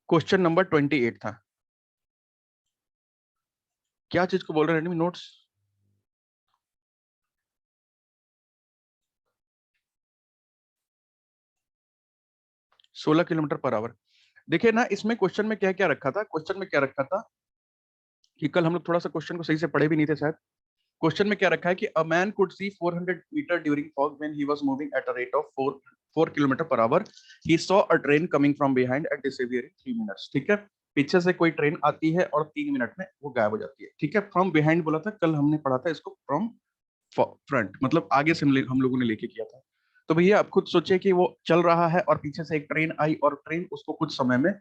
Question number 28 था। क्या चीज को बोल रहे हैं नोट्स? सोलह किलोमीटर पर आवर। देखिए ना, इसमें क्वेश्चन में क्या क्या रखा था, क्वेश्चन में क्या रखा था कि कल हम लोग थोड़ा सा क्वेश्चन को सही से पढ़े भी नहीं थे शायद। क्वेश्चन में क्या रखा है कि a man could see 400 metre during fog when he was moving at a rate of 4 kilometre per hour. He saw a train coming from behind at disappear in 3 minutes. ठीक है, पीछे से कोई ट्रेन आती है और 3 मिनट में वो गायब हो जाती है। ठीक है, फ्रॉम बिहाइंड बोला था, कल हमने पढ़ा था इसको फ्रॉम फ्रंट, मतलब आगे से हम लोगों ने लेके किया था। तो भैया आप खुद सोचिए कि वो चल रहा है और पीछे से एक ट्रेन आई और ट्रेन उसको कुछ समय में,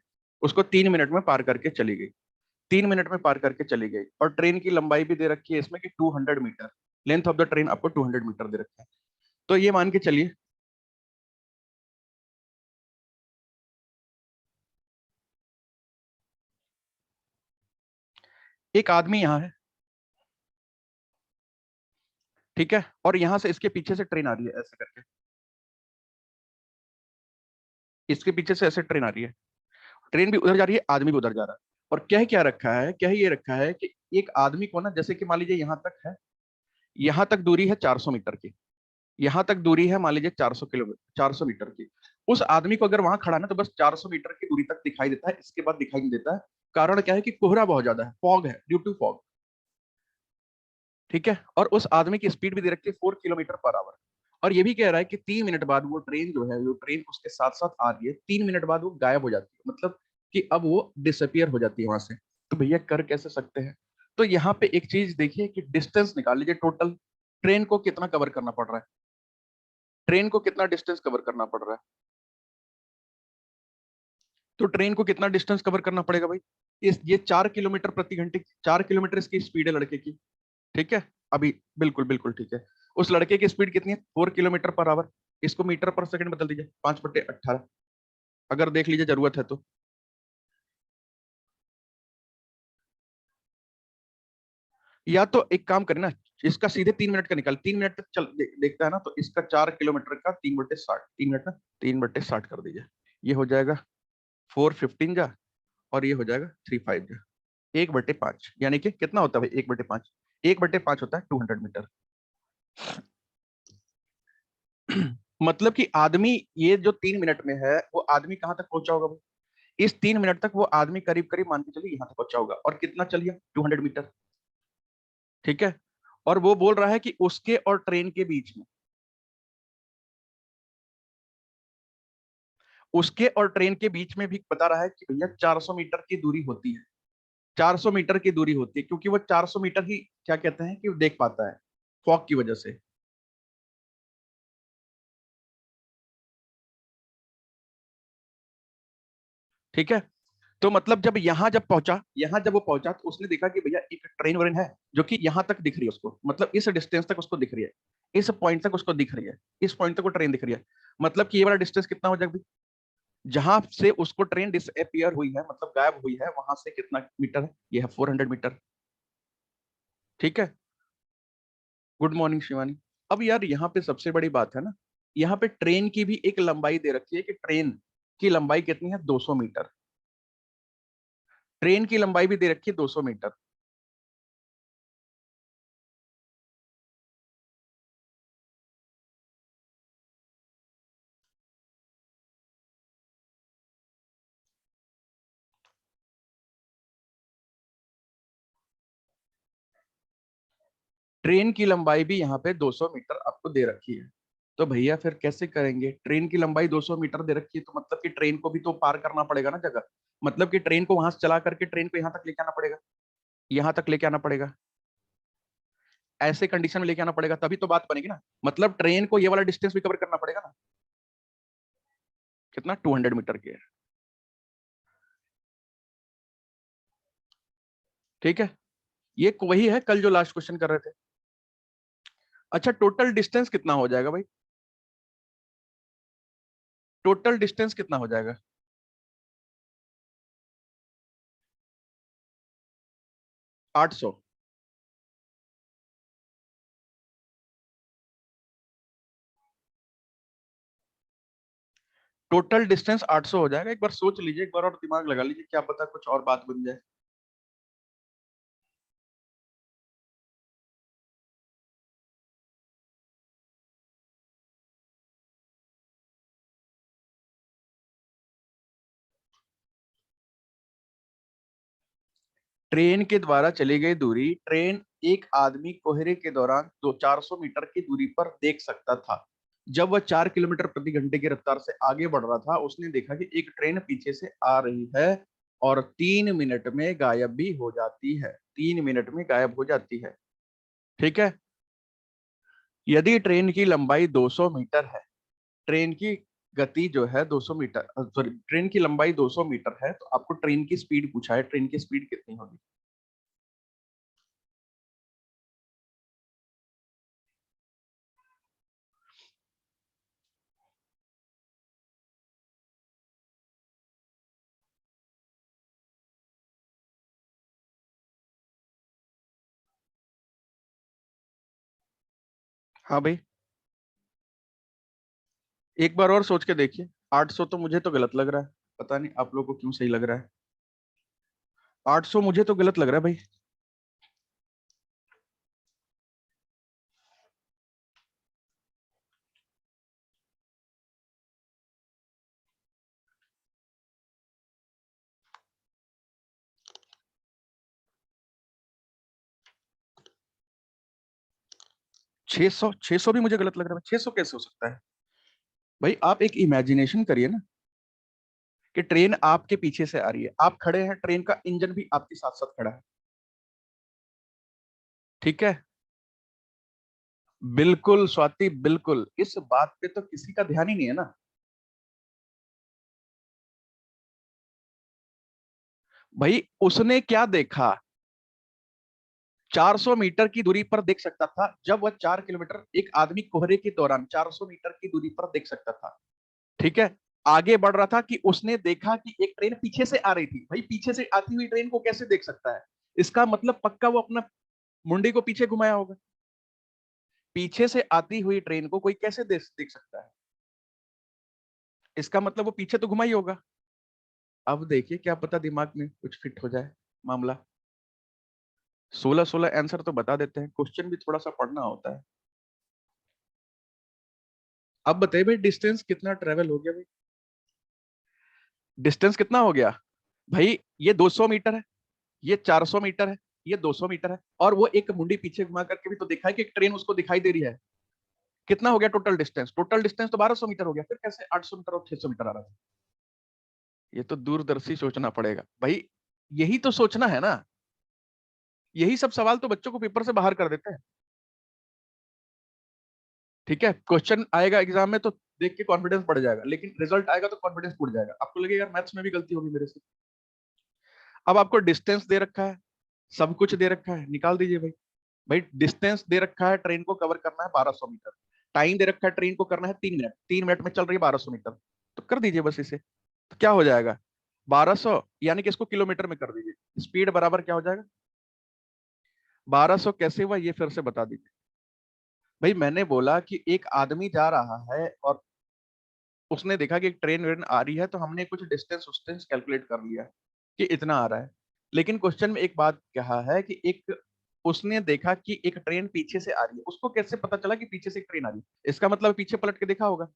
उसको 3 मिनट में पार करके चली गई। 3 मिनट में पार करके चली गई और ट्रेन की लंबाई भी दे रखी है इसमें कि 200 metre. Length of the train आपको 200 मीटर दे रखा है। तो ये मान के चलिए, एक आदमी यहाँ है, ठीक है, और यहां से इसके पीछे से ट्रेन आ रही है ऐसे करके, इसके पीछे से ऐसे ट्रेन आ रही है। ट्रेन भी उधर जा रही है, आदमी भी उधर जा रहा है। और क्या रखा है, क्या ये रखा है कि एक आदमी को ना, जैसे कि मान लीजिए यहां तक है, यहां तक दूरी है 400 मीटर की, यहां तक दूरी है मान लीजिए 400 किलोमीटर, 400 मीटर की। उस आदमी को अगर वहां खड़ा ना तो बस 400 मीटर की दूरी तक दिखाई देता है, इसके बाद दिखाई नहीं देता है। कारण क्या है कि कोहरा बहुत ज्यादा है, फॉग है, ड्यू टू फॉग। ठीक है, और उस आदमी की स्पीड भी दे रखी है 4 किलोमीटर पर आवर। और ये भी कह रहा है कि 3 मिनट बाद वो ट्रेन जो है, वो ट्रेन उसके साथ साथ आ रही है, 3 मिनट बाद वो गायब हो जाती है, मतलब कि अब वो डिसअपियर हो जाती है वहां से। तो भैया कर कैसे सकते हैं? तो यहाँ पे एक चीज देखिए कि डिस्टेंस निकाल लीजिए, टोटल ट्रेन को कितना कवर करना पड़ रहा है, ट्रेन को कितना डिस्टेंस कवर करना पड़ रहा है। तो ट्रेन को कितना डिस्टेंस कवर करना पड़ेगा भाई? इस ये 4 किलोमीटर प्रति घंटे, 4 किलोमीटर इसकी स्पीड है लड़के की। ठीक है, अभी बिल्कुल बिल्कुल ठीक है। उस लड़के की स्पीड कितनी है? 4 किलोमीटर पर आवर। इसको मीटर पर सेकंड बदल दीजिए, 5/18, अगर देख लीजिए जरूरत है तो। या तो एक काम करें ना, इसका सीधे 3 मिनट का निकाल, 3 मिनट तक चल देखता है ना, तो इसका 4 किलोमीटर का 3/60, 3 मिनट ना, 3/60 कर दीजिए। ये हो जाएगा 415 जा, और ये हो जाएगा 35 जा। 1/5 यानी कि कितना होता है भाई? 1/5, 1/5 होता है 200 मीटर। मतलब कि आदमी, ये जो 3 मिनट में है, वो आदमी कहां तक पहुंचा होगा भाई? इस 3 मिनट तक वो आदमी करीब करीब मान के चलिए यहां तक पहुंचा होगा, और कितना चलिए 200 मीटर। ठीक है, और वो बोल रहा है कि उसके और ट्रेन के बीच में, उसके और ट्रेन के बीच में भी बता रहा है कि भैया 400 मीटर की दूरी होती है, 400 मीटर की दूरी होती है, क्योंकि वो 400 मीटर ही क्या कहते हैं कि वो देख पाता है फॉग की वजह से। ठीक है, तो मतलब जब यहां जब पहुंचा, यहां जब वो पहुंचा तो उसने देखा कि भैया एक ट्रेन वरेन है जो कि यहां तक दिख रही है उसको, मतलब इस डिस्टेंस तक उसको दिख रही है, इस पॉइंट तक उसको दिख रही है, इस पॉइंट तक वो ट्रेन दिख रही है। मतलब कि ये वाला डिस्टेंस कितना हो जाएगा? जहां से उसको ट्रेन डिसअपियर हुई है, मतलब गायब हुई है, वहां से कितना मीटर है? ये है 400 मीटर। ठीक है, गुड मॉर्निंग शिवानी। अब यार यहाँ पे सबसे बड़ी बात है ना, यहाँ पे ट्रेन की भी एक लंबाई दे रखी है कि ट्रेन की लंबाई कितनी है? 200 मीटर। ट्रेन की लंबाई भी दे रखी है 200 मीटर। ट्रेन की लंबाई भी यहाँ पे 200 मीटर आपको दे रखी है। तो भैया फिर कैसे करेंगे? ट्रेन की लंबाई 200 मीटर दे रखी है, तो मतलब कि ट्रेन को भी तो पार करना पड़ेगा ना जगह, मतलब कि ट्रेन को वहां से चला करके ट्रेन को यहाँ तक लेके आना पड़ेगा, यहाँ तक लेके आना पड़ेगा, ऐसे कंडीशन में लेके आना पड़ेगा, तभी तो बात बनेगी ना। मतलब ट्रेन को ये वाला डिस्टेंस भी कवर करना पड़ेगा ना, कितना? 200 मीटर के। ठीक है, ये वही है कल जो लास्ट क्वेश्चन कर रहे थे। अच्छा, टोटल डिस्टेंस कितना हो जाएगा भाई? टोटल डिस्टेंस कितना हो जाएगा? 800। टोटल डिस्टेंस 800 हो जाएगा। एक बार सोच लीजिए, एक बार और दिमाग लगा लीजिए, क्या पता कुछ और बात बन जाए। ट्रेन के द्वारा चली गई दूरी ट्रेन एक आदमी कोहरे के दौरान 400 मीटर की दूरी पर देख सकता था। जब वह 4 किलोमीटर प्रति घंटे की रफ्तार से आगे बढ़ रहा था, उसने देखा कि एक ट्रेन पीछे से आ रही है और 3 मिनट में गायब भी हो जाती है। 3 मिनट में गायब हो जाती है। ठीक है। यदि ट्रेन की लंबाई 200 मीटर है, ट्रेन की गति जो है 200 मीटर, सॉरी, ट्रेन की लंबाई 200 मीटर है, तो आपको ट्रेन की स्पीड पूछा है, ट्रेन की स्पीड कितनी होगी? हाँ भाई, एक बार और सोच के देखिए। 800 तो मुझे तो गलत लग रहा है, पता नहीं आप लोगों को क्यों सही लग रहा है। 800 मुझे तो गलत लग रहा है भाई। 600, 600 भी मुझे गलत लग रहा है। 600 कैसे हो सकता है भाई? आप एक इमेजिनेशन करिए ना, कि ट्रेन आपके पीछे से आ रही है, आप खड़े हैं, ट्रेन का इंजन भी आपके साथ साथ खड़ा है। ठीक है। बिल्कुल स्वाति, बिल्कुल, इस बात पे तो किसी का ध्यान ही नहीं है ना भाई। उसने क्या देखा? 400 मीटर की दूरी पर देख सकता था, जब वह 4 किलोमीटर, एक आदमी कोहरे के दौरान 400 मीटर की दूरी पर देख सकता था। ठीक है। आगे बढ़ रहा था कि उसने देखा कि एक ट्रेन पीछे से आ रही थी। भाई, पीछे से आती हुई ट्रेन को कैसे देख सकता है? इसका मतलब पक्का वो अपना मुंडी को पीछे घुमाया होगा। पीछे से आती हुई ट्रेन को कोई कैसे देख सकता है? इसका मतलब वो पीछे तो घुमाई होगा। अब देखिए, क्या पता दिमाग में कुछ फिट हो जाए मामला। 16-16 आंसर तो बता देते हैं, क्वेश्चन भी थोड़ा सा पढ़ना होता है। अब बताइए भाई, डिस्टेंस कितना ट्रेवल हो गया भाई? डिस्टेंस कितना हो गया भाई? ये 200 मीटर है, ये 400 मीटर है, ये 200 मीटर है, और वो एक मुंडी पीछे घुमा करके भी तो दिखा है कि एक ट्रेन उसको दिखाई दे रही है। कितना हो गया टोटल डिस्टेंस? टोटल डिस्टेंस तो 1200 मीटर हो गया। फिर कैसे 800 मीटर और 600 मीटर आ रहा था? ये तो दूरदर्शी सोचना पड़ेगा भाई। यही तो सोचना है ना। यही सब सवाल तो बच्चों को पेपर से बाहर कर देते हैं। ठीक है, क्वेश्चन आएगा एग्जाम में तो देख के कॉन्फिडेंस बढ़ जाएगा, लेकिन रिजल्ट आएगा तो कॉन्फिडेंस टूट जाएगा। आपको लगेगा यार, मैथ्स में भी गलती होगी मेरे से। अब आपको डिस्टेंस दे रखा है, सब कुछ दे रखा है, निकाल दीजिए भाई। भाई, डिस्टेंस दे रखा है, ट्रेन को कवर करना है 1200 मीटर। टाइम दे रखा है, ट्रेन को करना है 3 मिनट, 3 मिनट में चल रही है 1200 मीटर। तो कर दीजिए बस इसे। तो क्या हो जाएगा? 1200, यानी कि इसको किलोमीटर में कर दीजिए। स्पीड बराबर क्या हो जाएगा? 1200 कैसे हुआ, ये फिर से बता दीजिए भाई। मैंने बोला कि एक आदमी जा रहा है और उसने देखा कि एक ट्रेन वेन आ रही है, तो हमने कुछ डिस्टेंस उस्टेंस कैलकुलेट कर लिया कि इतना आ रहा है। लेकिन क्वेश्चन में एक बात कहा है कि एक, उसने देखा कि एक ट्रेन पीछे से आ रही है। उसको कैसे पता चला कि पीछे से एक ट्रेन आ रही है? इसका मतलब पीछे पलट के देखा होगा।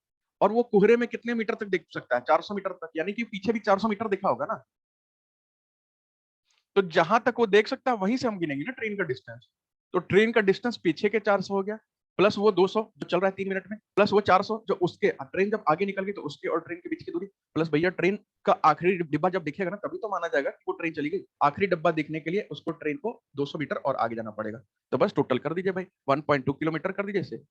और वो कोहरे में कितने मीटर तक देख सकता है? 400 मीटर तक, यानी कि पीछे भी 400 मीटर देखा होगा ना। तो जहां तक वो देख सकता है, वहीं से हम गिनेंगे ना ट्रेन का डिस्टेंस। तो ट्रेन का डिस्टेंस पीछे के 400 हो गया, प्लस वो 200 जो चल रहा है 3 मिनट में, प्लस वो 400 जो उसके, ट्रेन जब आगे निकल गई तो उसके और ट्रेन के बीच की दूरी, प्लस भैया ट्रेन का आखिरी डिब्बा जब दिखेगा ना, तभी तो माना जाएगा कि वो ट्रेन चली गई। आखिरी डिब्बा देखने के लिए उसको ट्रेन को 200 मीटर और आगे जाना पड़ेगा। तो बस टोटल कर दीजिए भाई, 1.2 किलोमीटर कर दीजिए इसे।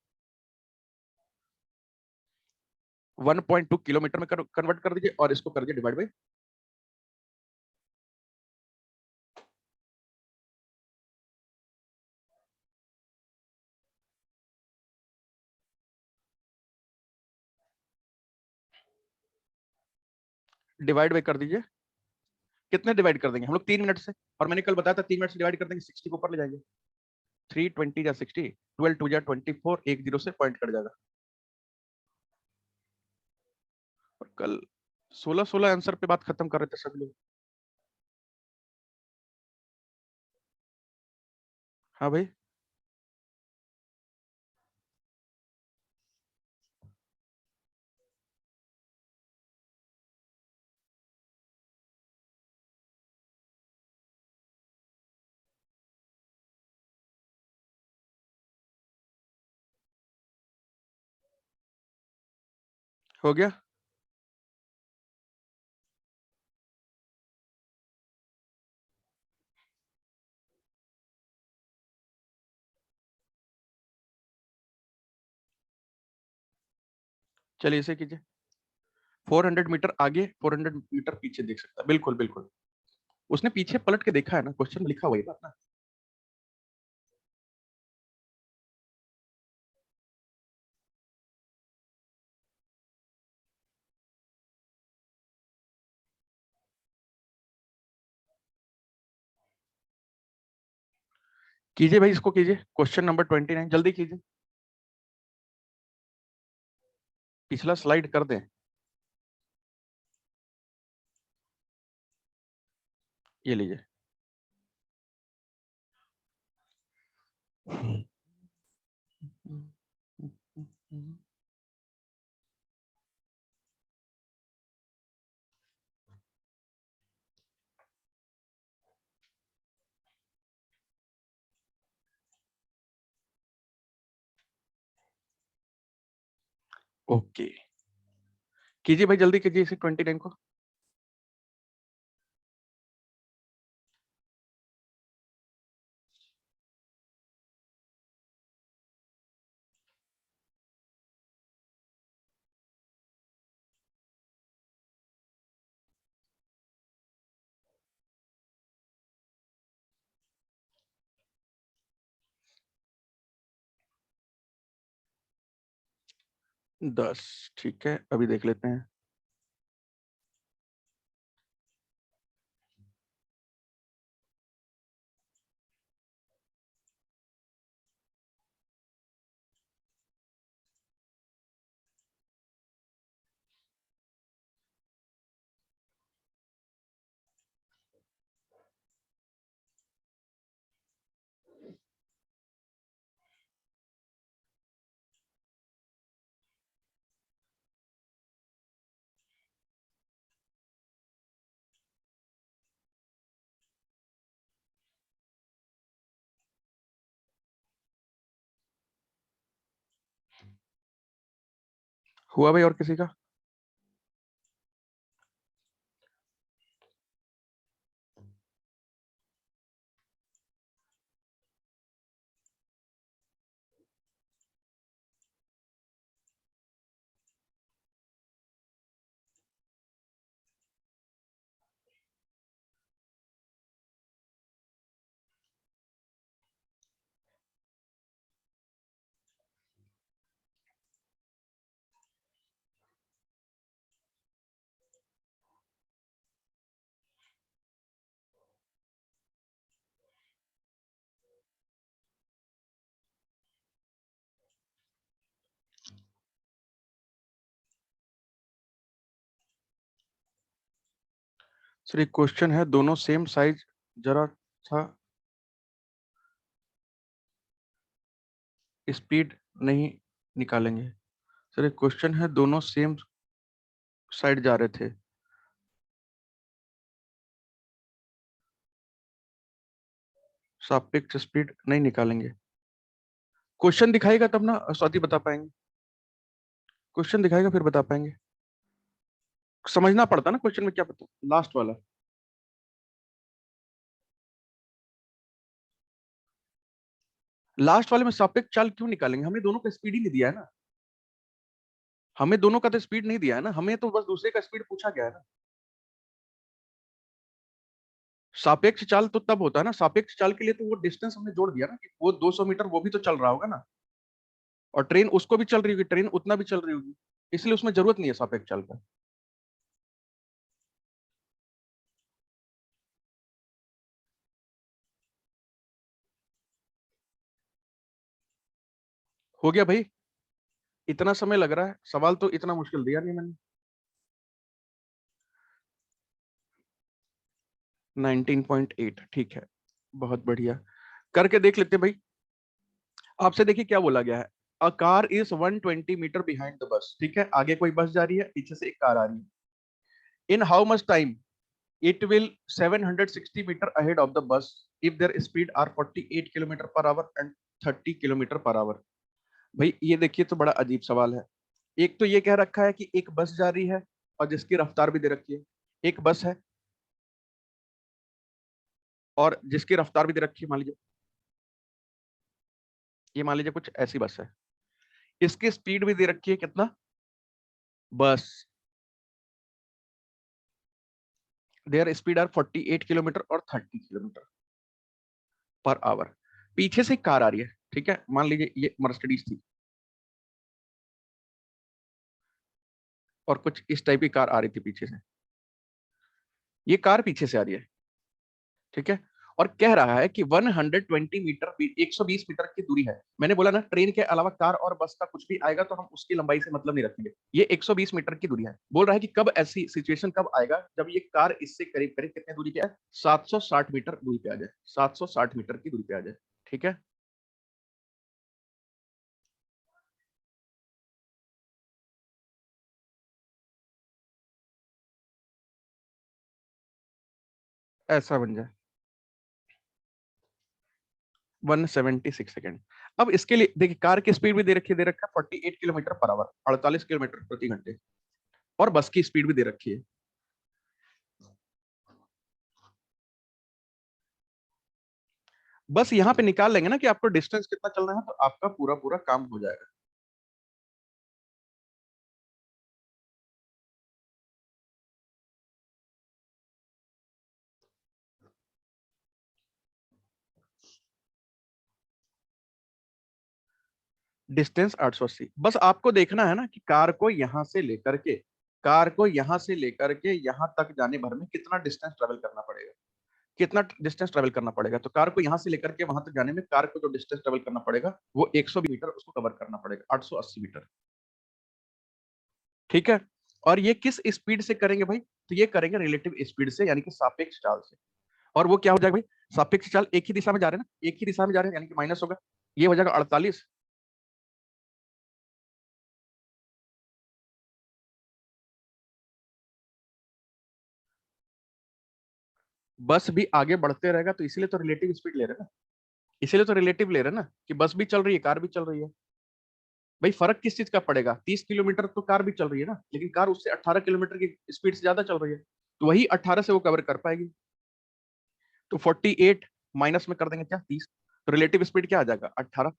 1.2 किलोमीटर में कन्वर्ट कर दीजिए और इसको कर दीजिए डिवाइड बाई। डिवाइड बाई कर दीजिए। कितने डिवाइड कर देंगे हम लोग? 3 मिनट से। और मैंने कल बताया था 3 मिनट से डिवाइड कर देंगे, 60 को ऊपर ले जाएंगे। 320 या 60, 12 2 या 24, एक जीरो से पॉइंट कट जाएगा। कल 16 आंसर पे बात खत्म कर रहे थे सब लोग। हाँ भाई, हो गया। चलिए इसे कीजिए। 400 मीटर आगे, 400 मीटर पीछे देख सकता है, बिल्कुल बिल्कुल। उसने पीछे पलट के देखा है ना, क्वेश्चन में लिखा वही बात ना। कीजिए भाई, इसको कीजिए, क्वेश्चन नंबर 29, जल्दी कीजिए। पिछला स्लाइड कर दें। ये लीजिए। ओके, कीजिए भाई, जल्दी कीजिए इसे 29 को। दस, ठीक है, अभी देख लेते हैं। हुआ भाई, और किसी का? सर एक क्वेश्चन है, दोनों सेम साइज, जरा सा स्पीड नहीं निकालेंगे। सर एक क्वेश्चन है, दोनों सेम साइड जा रहे थे, सापेक्ष स्पीड नहीं निकालेंगे। क्वेश्चन दिखाएगा तब ना स्वाति बता पाएंगे। क्वेश्चन दिखाएगा फिर बता पाएंगे। समझना पड़ता ना क्वेश्चन में क्या पता। लास्ट वाला, लास्ट वाले में सापेक्ष चाल क्यों निकालेंगे? हमें दोनों का स्पीड ही नहीं दिया है ना। हमें दोनों का तो स्पीड नहीं दिया है ना, हमें तो बस दूसरे का स्पीड पूछा गया है ना। सापेक्ष चाल तो तब होता है ना, सापेक्ष चाल के लिए तो वो डिस्टेंस हमने जोड़ दिया ना, कि वो 200 मीटर वो भी तो चल रहा होगा ना, और ट्रेन उसको भी चल रही होगी, ट्रेन उतना भी चल रही होगी, इसलिए उसमें जरूरत नहीं है सापेक्ष चाल का। हो गया भाई, इतना समय लग रहा है, सवाल तो इतना मुश्किल दिया नहीं मैंने। 19.8, ठीक है, बहुत बढ़िया, करके देख लेते हैं भाई। आपसे देखिए क्या बोला गया है, a car is 120 metre behind the bus, ठीक है, आगे कोई बस जा रही है, पीछे से एक कार आ रही है। In how much time it will 760 meter ahead of the bus if their speed are 48 kilometre per our and 30 kilometre per our. भाई ये देखिए तो बड़ा अजीब सवाल है। एक तो ये कह रखा है कि एक बस जा रही है और जिसकी रफ्तार भी दे रखी है, एक बस है और जिसकी रफ्तार भी दे रखी है, मान लीजिए ये, मान लीजिए कुछ ऐसी बस है, इसकी स्पीड भी दे रखी है कितना, बस देयर स्पीड आर 48 किलोमीटर और 30 किलोमीटर पर आवर। पीछे से कार आ रही है, ठीक है, मान लीजिए ये मर्सिडीज थी और कुछ इस टाइप की कार आ रही थी पीछे से, ये कार पीछे से आ रही है, ठीक है, और कह रहा है कि 120 मीटर, 120 मीटर की दूरी है। मैंने बोला ना, ट्रेन के अलावा कार और बस का कुछ भी आएगा तो हम उसकी लंबाई से मतलब नहीं रखेंगे। ये 120 मीटर की दूरी है। बोल रहा है कि कब ऐसी सिचुएशन कब आएगा जब ये कार इससे करीब करीब कितने दूरी पे है, 760 मीटर दूरी पे आ जाए, 760 मीटर की दूरी पे आ जाए, ठीक है। ऐसा बन जाए 176 सेकेंड। अब इसके लिए देखिए कार की स्पीड भी दे रखा है 48 किलोमीटर पर आवर, 48 किलोमीटर प्रति घंटे, और बस की स्पीड भी दे रखी है। बस यहाँ पे निकाल लेंगे ना कि आपको डिस्टेंस कितना चलना है, तो आपका पूरा पूरा काम हो जाएगा। डिस्टेंस 880, बस आपको देखना है ना कि कार को यहां से लेकर के, कार को यहां से लेकर के यहां तक जाने भर में कितना डिस्टेंस ट्रेवल करना पड़ेगा, कितना डिस्टेंस ट्रेवल करना पड़ेगा। तो कार को यहां से लेकर के वहां तक जाने में कार को जो डिस्टेंस ट्रेवल करना पड़ेगा वो 120 मीटर उसको कवर करना पड़ेगा, 880 मीटर, ठीक है। और ये किस स्पीड से करेंगे भाई, तो ये करेंगे रिलेटिव स्पीड से, यानी कि सापेक्ष चाल से। और वो क्या हो जाएगा भाई, सापेक्ष चाल एक ही दिशा में जा रहे हैं ना, एक ही दिशा में जा रहे हैं, यानी कि माइनस होगा, ये हो जाएगा 48। बस भी आगे बढ़ते रहेगा तो इसीलिए तो रिलेटिव स्पीड ले रहे हैं ना, इसीलिए तो रिलेटिव ले रहे हैं ना कि बस भी चल रही है कार भी चल रही है। भाई फर्क किस चीज का पड़ेगा, 30 किलोमीटर तो कार भी चल रही है ना, लेकिन कार उससे 18 किलोमीटर की स्पीड से ज्यादा चल रही है, तो वही 18 से वो कवर कर पाएगी। तो 48 माइनस में कर देंगे क्या, 30, तो रिलेटिव स्पीड क्या आ जाएगा, 18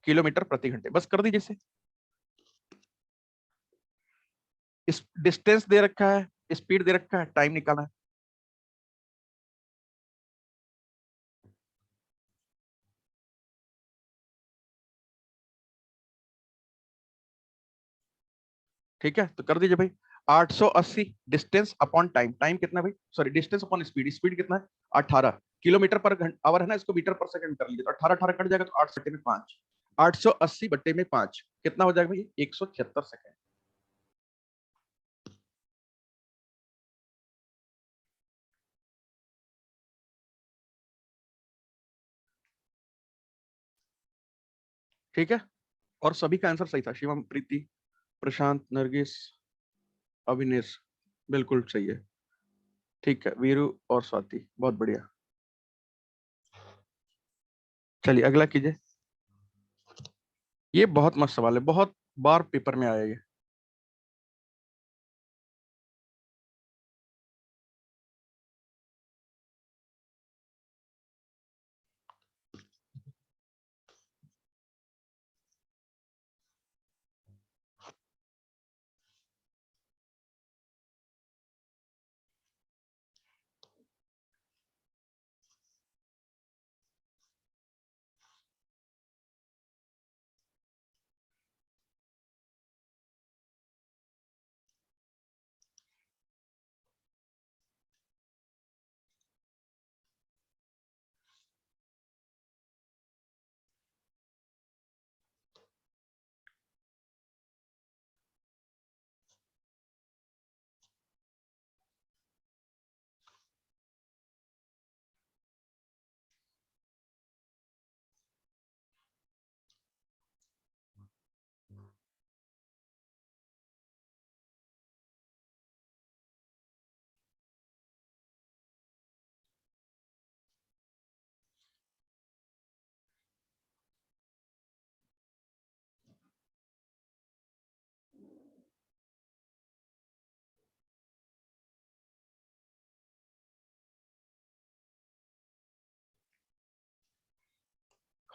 किलोमीटर प्रति घंटे, बस कर दीजिए इसे। इस डिस्टेंस दे रखा है, स्पीड दे रखा है, टाइम निकालना है। ठीक है, तो कर दीजिए भाई, 880 डिस्टेंस अपॉन टाइम, टाइम कितना भाई, sorry distance upon speed, speed कितना है 18, किलोमीटर पर आवर है ना, इसको मीटर पर सेकंड कर लीजिए, तो 18 18 कट जाएगा, तो 8 बट्टे में 5, 880 बट्टे में 5 कितना हो जाएगा भाई, 176 सेकंड। ठीक है, और सभी का आंसर सही था, शिवम, प्रीति, प्रशांत, नरगिस, अविनेश, बिल्कुल सही है। ठीक है, वीरू और स्वाति, बहुत बढ़िया। चलिए अगला कीजिए। ये बहुत मस्त सवाल है, बहुत बार पेपर में आया ये।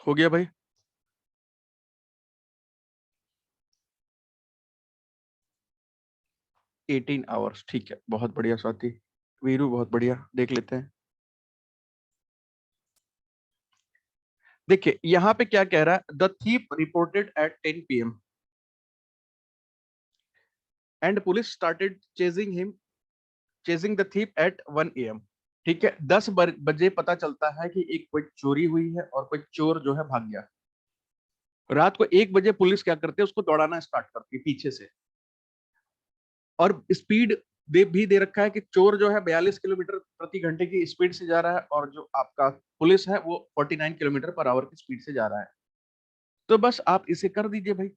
हो गया भाई। 18 आवर्स, ठीक है, बहुत बढ़िया स्वाति। वीरू बहुत बढ़िया, देख लेते हैं। देखिए यहां पे क्या कह रहा है, the thief reported at 10 PM and police started chasing the thief at 1 AM। ठीक है, 10 बजे पता चलता है कि एक कोई चोरी हुई है और कोई चोर जो है भाग गया। रात को 1 बजे पुलिस क्या करती है, उसको दौड़ाना स्टार्ट करती है पीछे से। और स्पीड दे रखा है कि चोर जो है 42 किलोमीटर प्रति घंटे की स्पीड से जा रहा है, और जो आपका पुलिस है वो 49 किलोमीटर पर आवर की स्पीड से जा रहा है। तो बस आप इसे कर दीजिए भाई,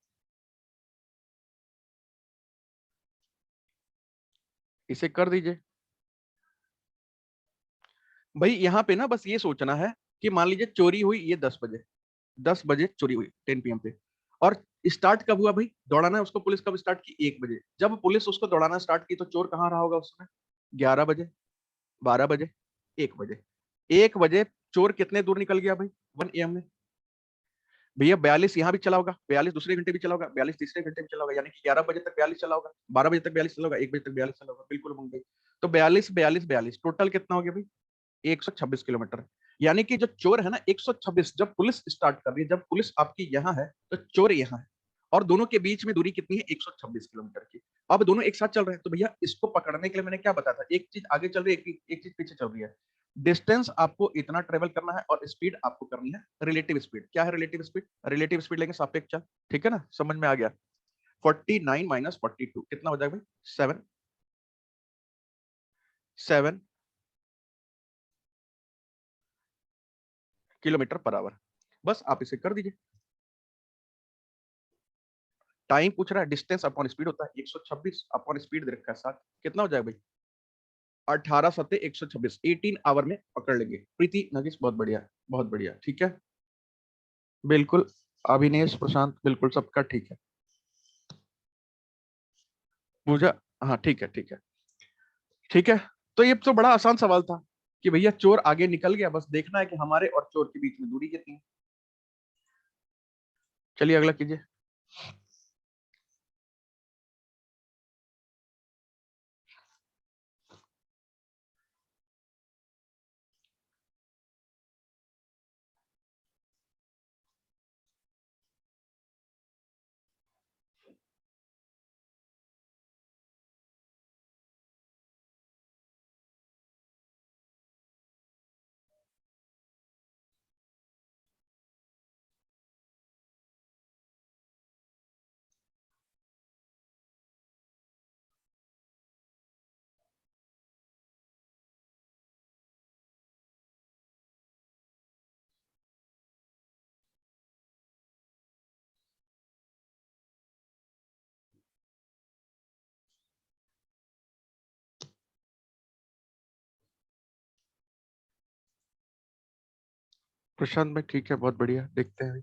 इसे कर दीजिए भाई। यहाँ पे ना बस ये सोचना है कि मान लीजिए चोरी हुई ये 10 बजे, 10 बजे चोरी हुई 10 PM पे। और स्टार्ट कब हुआ भाई, दौड़ाना है उसको पुलिस कब स्टार्ट की, 1 बजे। जब पुलिस उसको दौड़ाना स्टार्ट की तो चोर कहाँ रहा होगा उसमें, 11 बजे, 12 बजे, 1 बजे। 1 बजे चोर कितने दूर निकल गया भाई, 1 AM में। भैया 42 यहाँ भी चला होगा, 42 दूसरे घंटे भी चला होगा, 42 तीसरे घंटे भी चला होगा, यानी कि 11 बजे तक 42 चला होगा, 12 बजे तक 42 चला होगा, 1 बजे तक 42 चला होगा, बिल्कुल मंग गई। तो 42 टोटल कितना हो गया भाई, 126 किलोमीटर। यानी कि जो चोर है ना 126, जब पुलिस स्टार्ट कर रही है, जब पुलिस आपकी यहाँ है तो चोर यहाँ है, और दोनों के बीच में दूरी कितनी है, 126 किलोमीटर की। अब दोनों एक साथ चल रहे हैं, तो भैया इसको पकड़ने के लिए मैंने क्या बताया था, एक चीज आगे चल रही है, एक चीज पीछे चल रही है। डिस्टेंस आपको इतना ट्रेवल करना है, और स्पीड आपको करनी है रिलेटिव स्पीड। क्या है रिलेटिव स्पीड, रिलेटिव स्पीड लेंगे सापेक्ष चाल। ठीक है ना, समझ में आ गया। 49 - 42 कितना हो जाएगा भाई, 7 किलोमीटर पर आवर। बस आप इसे कर दीजिए। टाइम पूछ रहा है, डिस्टेंस अपॉन स्पीड होता है 126, अपॉन स्पीड दे रखा है 7, कितना हो जाएगा भाई, 18 × 7 = 126, 18 आवर में पकड़ लेंगे। प्रीति नगीस बहुत बढ़िया, बहुत बढ़िया, ठीक है। बिल्कुल, अभिनेश प्रशांत बिल्कुल सबका ठीक है। पूजा, हाँ ठीक है, ठीक है, ठीक है। तो ये तो बड़ा आसान सवाल था कि भैया चोर आगे निकल गया, बस देखना है कि हमारे और चोर के बीच में दूरी कितनी है। चलिए अगला कीजिए। प्रशांत में ठीक है, बहुत बढ़िया, देखते हैं।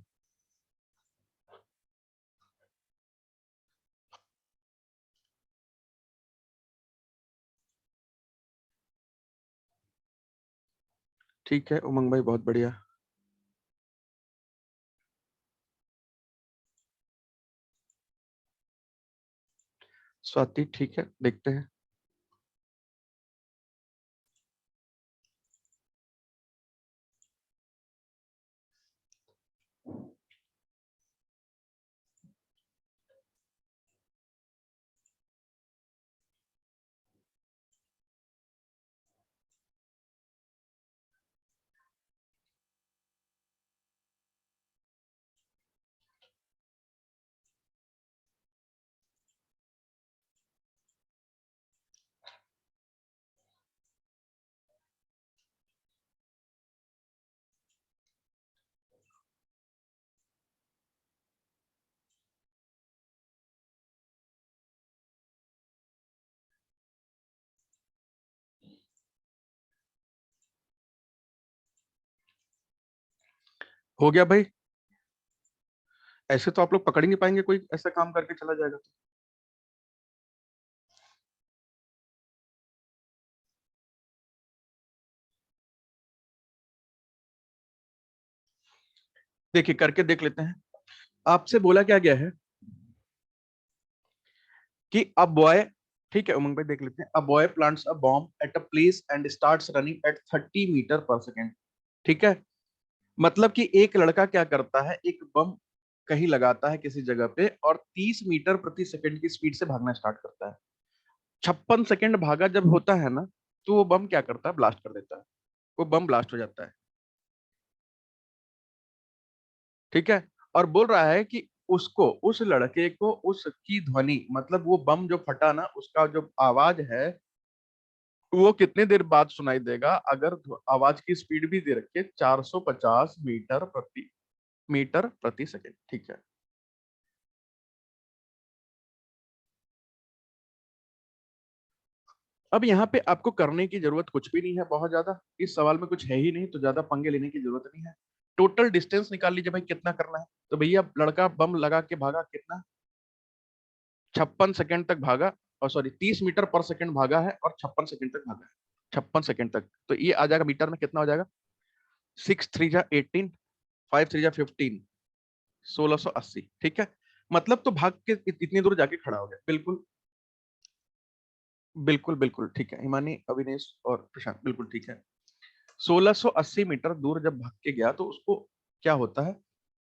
ठीक है उमंग भाई, बहुत बढ़िया। स्वाति ठीक है, देखते हैं। हो गया भाई। ऐसे तो आप लोग पकड़ ही नहीं पाएंगे, कोई ऐसा काम करके चला जाएगा तो। देखिए करके देख लेते हैं। आपसे बोला क्या गया है कि अ बॉय, ठीक है उमंग भाई देख लेते हैं, a boy plants a bomb at a place and starts running at 30 metre per second. ठीक है, मतलब कि एक लड़का क्या करता है, एक बम कहीं लगाता है किसी जगह पे और 30 मीटर प्रति सेकंड की स्पीड से भागना स्टार्ट करता है। 56 सेकंड भागा जब होता है ना, तो वो बम क्या करता है, ब्लास्ट कर देता है, वो बम ब्लास्ट हो जाता है। ठीक है, और बोल रहा है कि उसको, उस लड़के को उसकी ध्वनि, मतलब वो बम जो फटा ना उसका जो आवाज है, वो कितने देर बाद सुनाई देगा, अगर आवाज की स्पीड भी दे रखे 450 मीटर प्रति सेकंड। ठीक है, अब यहाँ पे आपको करने की जरूरत कुछ भी नहीं है, बहुत ज्यादा इस सवाल में कुछ है ही नहीं, तो ज्यादा पंगे लेने की जरूरत नहीं है। टोटल डिस्टेंस निकाल लीजिए भाई, कितना करना है। तो भैया लड़का बम लगा के भागा कितना, 56 सेकंड तक भागा, और सॉरी 30 मीटर पर सेकंड भागा है और 56 सेकंड तक भागा है। 56 सेकंड तक, तो ये आ जाएगा मीटर में कितना हो जाएगा, 6 3 जा 18, 5 3 जा 15, 1680। ठीक है, मतलब तो भाग के इतनी दूर जाके खड़ा हो गया। बिल्कुल बिल्कुल बिल्कुल ठीक है, हिमानी, अविनेश और प्रशांत बिल्कुल ठीक है। 1680 मीटर दूर जब भाग के गया तो उसको क्या होता है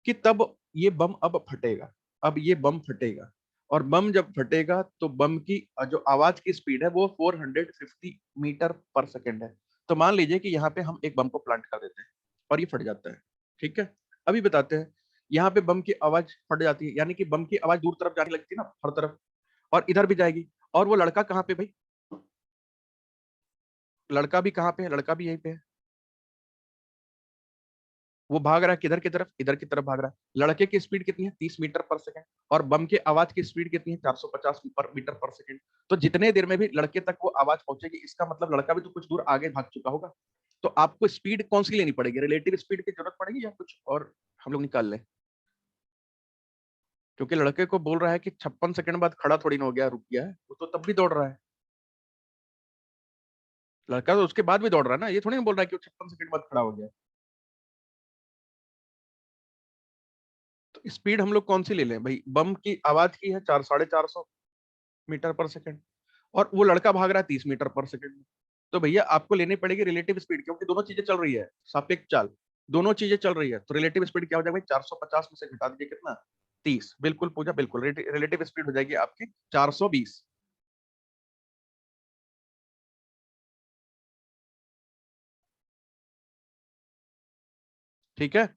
कि तब ये बम अब फटेगा, अब ये बम फटेगा, और बम जब फटेगा तो बम की जो आवाज की स्पीड है वो 450 मीटर पर सेकेंड है। तो मान लीजिए कि यहाँ पे हम एक बम को प्लांट कर देते हैं और ये फट जाता है। ठीक है, अभी बताते हैं, यहाँ पे बम की आवाज फट जाती है, यानी कि बम की आवाज दूर तरफ जाने लगती है ना, हर तरफ, और इधर भी जाएगी। और वो लड़का कहाँ पे भाई, लड़का भी कहाँ पे है, लड़का भी यहीं पे है। वो भाग रहा है किधर की तरफ, इधर की तरफ भाग रहा है। लड़के की स्पीड कितनी है, 30 मीटर पर सेकंड, और बम की आवाज की स्पीड कितनी है, 450 मीटर पर सेकंड। तो जितने देर में भी लड़के तक वो आवाज पहुंचेगी, इसका मतलब लड़का भी तो कुछ दूर आगे भाग चुका होगा। तो आपको स्पीड कौन सी लेनी पड़ेगी, रिलेटिव स्पीड की जरूरत पड़ेगी या कुछ और हम लोग निकाल लें। क्योंकि लड़के को बोल रहा है कि 56 सेकंड बाद खड़ा थोड़ी ना हो गया, रुक गया है, वो तो तब भी दौड़ रहा है। लड़का तो उसके बाद भी दौड़ रहा है ना, ये थोड़ी ना बोल रहा है कि वो 56 सेकंड बाद खड़ा हो गया। तो स्पीड हम लोग कौन सी ले लें भाई, बम की आवाज की है 400 साढ़े 400 मीटर पर सेकंड, और वो लड़का भाग रहा है 30 मीटर पर सेकंड में। तो भैया आपको लेनी पड़ेगी रिलेटिव स्पीड, क्योंकि दोनों चीजें चल रही है, सापेक्ष चाल, दोनों चीजें चल रही है। तो रिलेटिव स्पीड क्या हो जाएगा भाई, 450 में से घटा दीजिए कितना, 30। बिल्कुल पूजा, बिल्कुल रिलेटिव स्पीड हो जाएगी आपकी 420। ठीक है,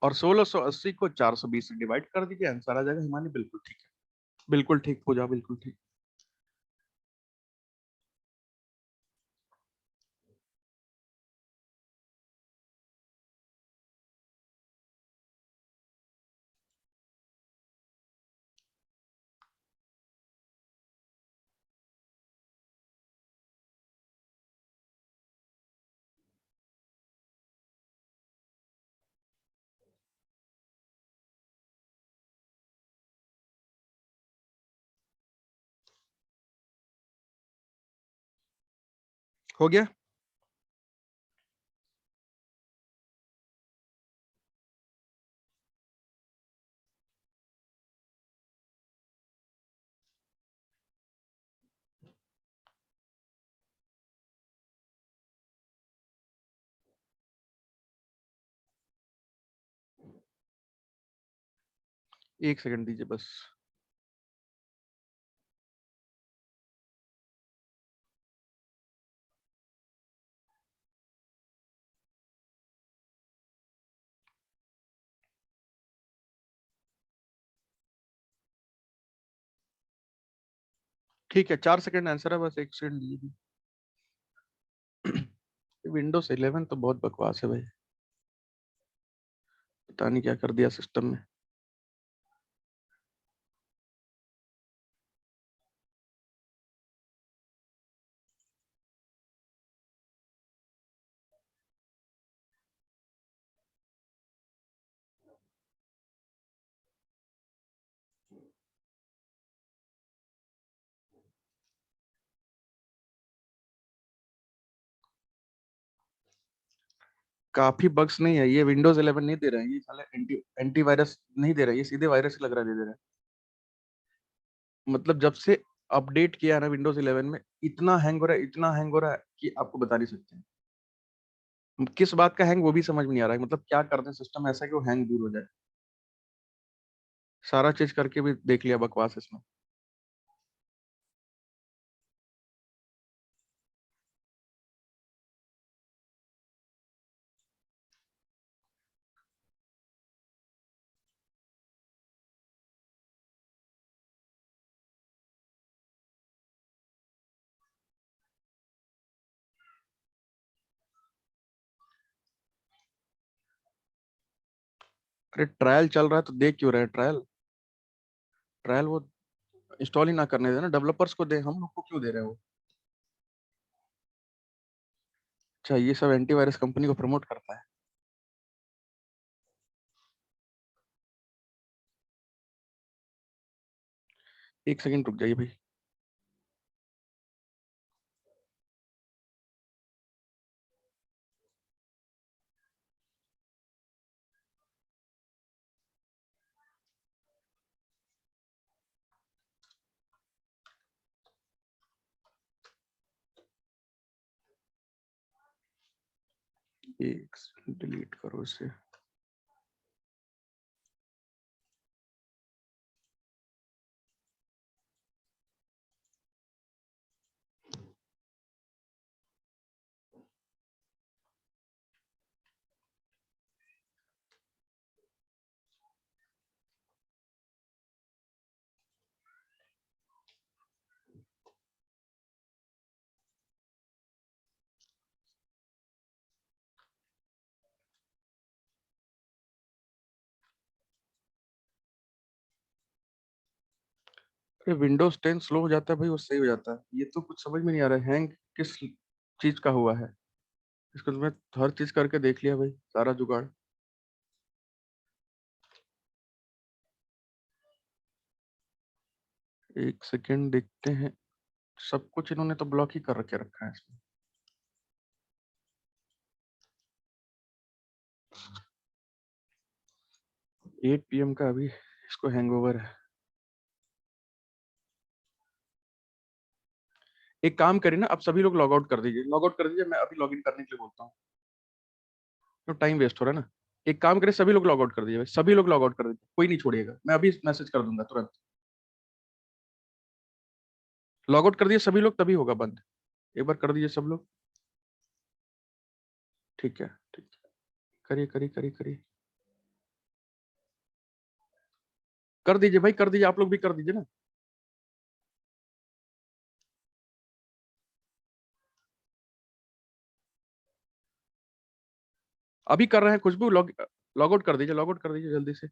और 1680 को 420 से डिवाइड कर दीजिए, आंसर आ जाएगा हिमानी। बिल्कुल ठीक है, बिल्कुल ठीक पूजा, बिल्कुल ठीक। हो गया। एक सेकंड दीजिए बस। ठीक है, 4 सेकंड आंसर है, बस 1 सेकंड दीजिए। विंडोज 11 तो बहुत बकवास है भाई, पता नहीं क्या कर दिया सिस्टम में। काफी बग्स नहीं है, ये विंडोज 11 नहीं दे रहे हैं, ये साले एंटीवायरस नहीं दे रहे, ये सीधे वायरस लग रहा दे रहे हैं। मतलब जब से अपडेट किया है ना विंडोज 11 में, इतना हैंग हो रहा है, इतना हैंग हो रहा है कि आपको बता नहीं सकते हैं। किस बात का हैंग वो भी समझ में नहीं आ रहा है, मतलब क्या कर दें सिस्टम ऐसा कि वो हैंग दूर हो जाए। सारा चीज करके भी देख लिया बकवास इसमें। अरे ट्रायल चल रहा है तो देख क्यों रहे हैं ट्रायल? ट्रायल वो इंस्टॉल ही ना करने देना, डेवलपर्स को दे, हम लोग को क्यों दे रहे हो? अच्छा, ये सब एंटीवायरस कंपनी को प्रमोट करता है। एक सेकंड रुक जाइए भाई। एक डिलीट करो इसे। अरे विंडोज 10 स्लो हो जाता है भाई, वो सही हो जाता है, ये तो कुछ समझ में नहीं आ रहा है, हैंग किस चीज का हुआ है। इसको तो मैं हर चीज करके देख लिया भाई, सारा जुगाड़। एक सेकंड देखते हैं। सब कुछ इन्होंने तो ब्लॉक ही कर रखे रखा है इसमें। 8 PM का अभी इसको हैंगओवर है। एक काम करिए ना, अब सभी लोग लॉग आउट कर दीजिए, लॉग आउट कर दीजिए, मैं अभी लॉग इन करने के लिए बोलता हूँ, तो टाइम वेस्ट हो रहा है ना। एक काम करिए, सभी लोग लॉग आउट कर दीजिए भाई, सभी लोग लॉग आउट कर दीजिए, कोई नहीं छोड़िएगा, मैं अभी मैसेज कर दूंगा तुरंत। लॉग आउट कर दिए सभी लोग, तभी होगा बंद। एक बार कर दीजिए सब लोग। ठीक है, ठीक है, करिए करिए करिए करिए। कर दीजिए भाई, कर दीजिए, आप लोग भी कर दीजिए ना। अभी कर रहे हैं खुशबू, लॉग लॉग आउट कर दीजिए, लॉग आउट कर दीजिए जल्दी से।